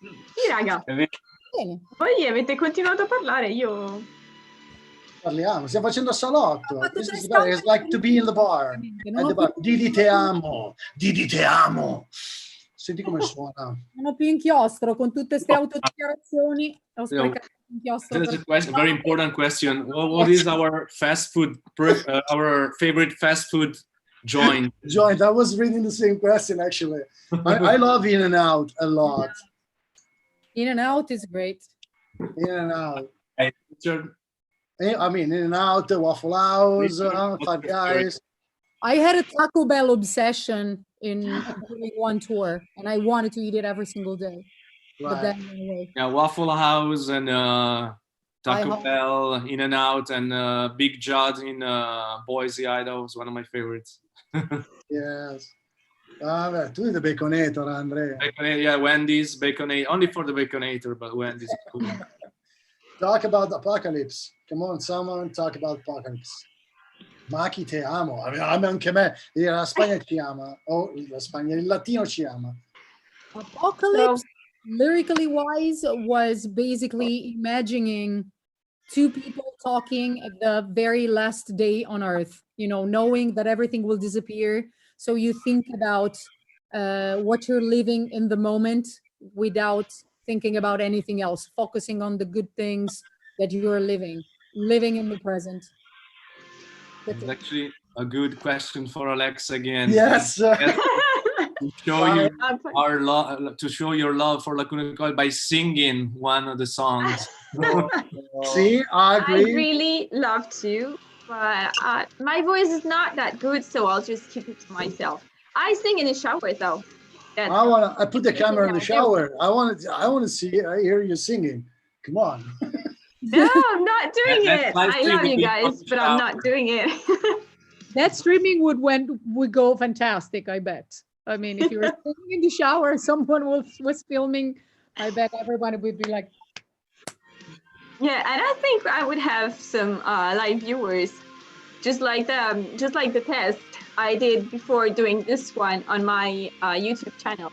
Sì, raga. Bene. Voi avete continuato a parlare, io... Parliamo, stiamo facendo salotto. It's like to be in the bar. At the bar. Didi te amo, Didi te amo. Senti come suona. Non ho più inchiostro con tutte queste autodichiarazioni. Ho sprecato inchiostro. That's a question, very important question. What is our fast food, our favorite fast food joint? Joint. I was reading the same question actually. I love In-N-Out a lot. In-N-Out is great. In-N-Out. Richard? I mean, In-N-Out, Waffle House, Five Guys. I had a Taco Bell obsession during one tour, and I wanted to eat it every single day. Right. But then anyway. Yeah, Waffle House and Taco Bell, In-N-Out, and Big Judd in Boise, Idaho was one of my favorites. Yes. Tu the Baconator, Andrea. Baconator, yeah, Wendy's, Baconator, only for the Baconator, but Wendy's is cool. Talk about Apocalypse. Come on, someone talk about Apocalypse. Maki te amo. Anche me. La Spagna ci ama. Oh, la Spagna, il latino ci ama. Apocalypse, lyrically wise, was basically imagining two people talking at the very last day on Earth, knowing that everything will disappear. So you think about what you're living in the moment without thinking about anything else, focusing on the good things that you are living in the present. It's actually a good question for Alex again. Yes. To show your love for Lacuna Coil by singing one of the songs. See, I agree. I really love to, but my voice is not that good, so I'll just keep it to myself. I sing in the shower though. I put the camera in the shower. I want to hear you singing. Come on. No, I'm not doing it. live I love streaming you will be guys, on the but I'm shower. not doing it. That streaming would go fantastic, I bet. I mean, if you were singing in the shower, someone was filming, I bet everybody would be like, Yeah, and I think I would have some live viewers, just like the test I did before doing this one on my YouTube channel.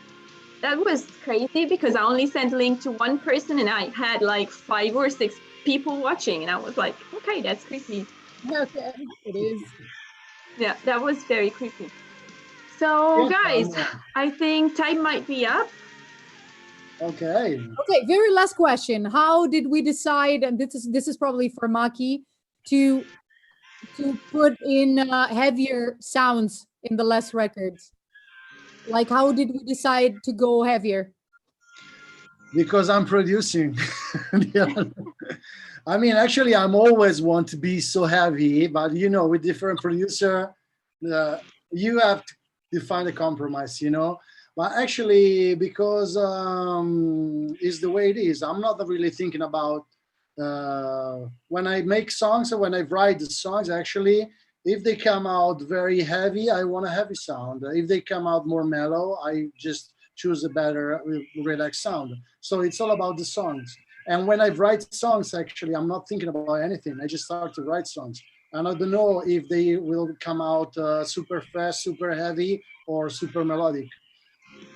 That was crazy because I only sent a link to one person and I had like 5 or 6 people watching, and I was like, okay, that's creepy. okay, it is. Yeah, that was very creepy. So, Yeah, guys, I think time might be up. Okay. Okay, very last question. How did we decide, and this is probably for Maki, to put in heavier sounds in the last records? Like, how did we decide to go heavier? Because I'm producing. I mean, actually, I'm always want to be so heavy, but you know, with different producer, you have to find a compromise, you know. But actually, because it's the way it is, I'm not really thinking about when I make songs or when I write the songs. Actually, if they come out very heavy, I want a heavy sound. If they come out more mellow, I just choose a better relaxed sound. So it's all about the songs. And when I write songs, actually, I'm not thinking about anything. I just start to write songs. And I don't know if they will come out super fast, super heavy, or super melodic.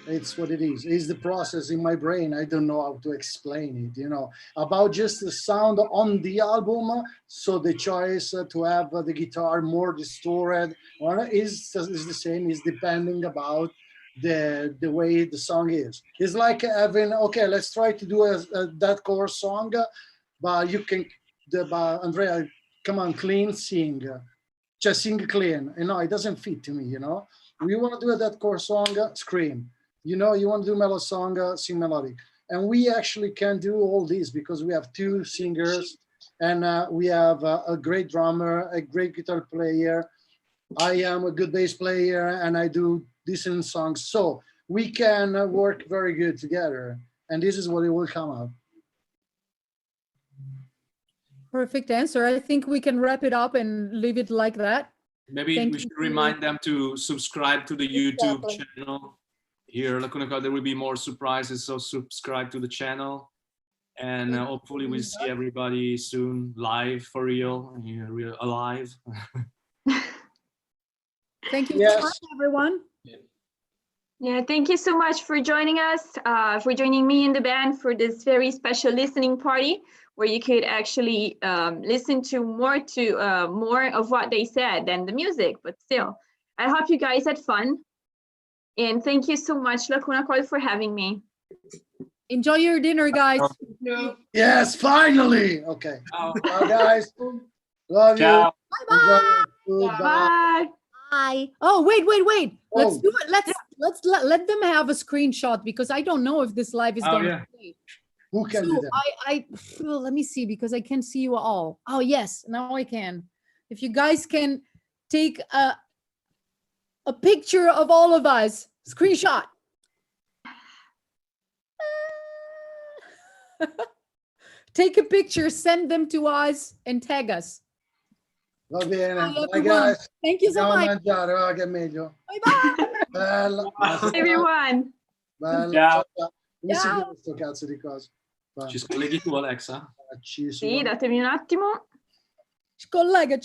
It's what it is. It's the process in my brain. I don't know how to explain it, you know, about just the sound on the album. So the choice to have the guitar more distorted or is the same, is depending about the way the song is. It's like having, okay, let's try to do a deathcore song, but you can, Andrea, come on, clean sing. Just sing clean. You know, it doesn't fit to me, you know. We want to do a deathcore song, scream. You know, you want to do mellow song, sing melodic. And we actually can do all this because we have 2 singers and we have a great drummer, a great guitar player. I am a good bass player and I do decent songs. So we can work very good together. And this is what it will come out. Perfect answer. I think we can wrap it up and leave it like that. Maybe we should remind them to subscribe to the YouTube channel. Here, Lacuna, there will be more surprises, so subscribe to the channel. And hopefully we'll see everybody soon live for real, alive. Thank you so much, everyone. Yeah, thank you so much for joining us, for joining me in the band for this very special listening party where you could actually listen to more of what they said than the music, but still, I hope you guys had fun. And thank you so much, Lacuna Coil, for having me. Enjoy your dinner, guys. Yes, finally. Okay. Bye, guys. Love Ciao. you. Bye-bye. Food. Bye. Bye. Oh, wait. Let's Oh. do it. Let them have a screenshot because I don't know if this live is going to play. Who can do that? Let me see because I can't see you all. Oh, yes, now I can. If you guys can take a picture of all of us, screenshot. Take a picture, send them to us, and tag us. Va bene. Bye, Bye, guys. Thank you so Andiamo a much. mangiare, va che è meglio. Bye bye. Bella. Everyone. Bella. Ciao. Come si Ciao. chiama questo cazzo di cosa? Va. Ci scolleghi tu, Alexa? Ci Sì, datemi un attimo. Collega.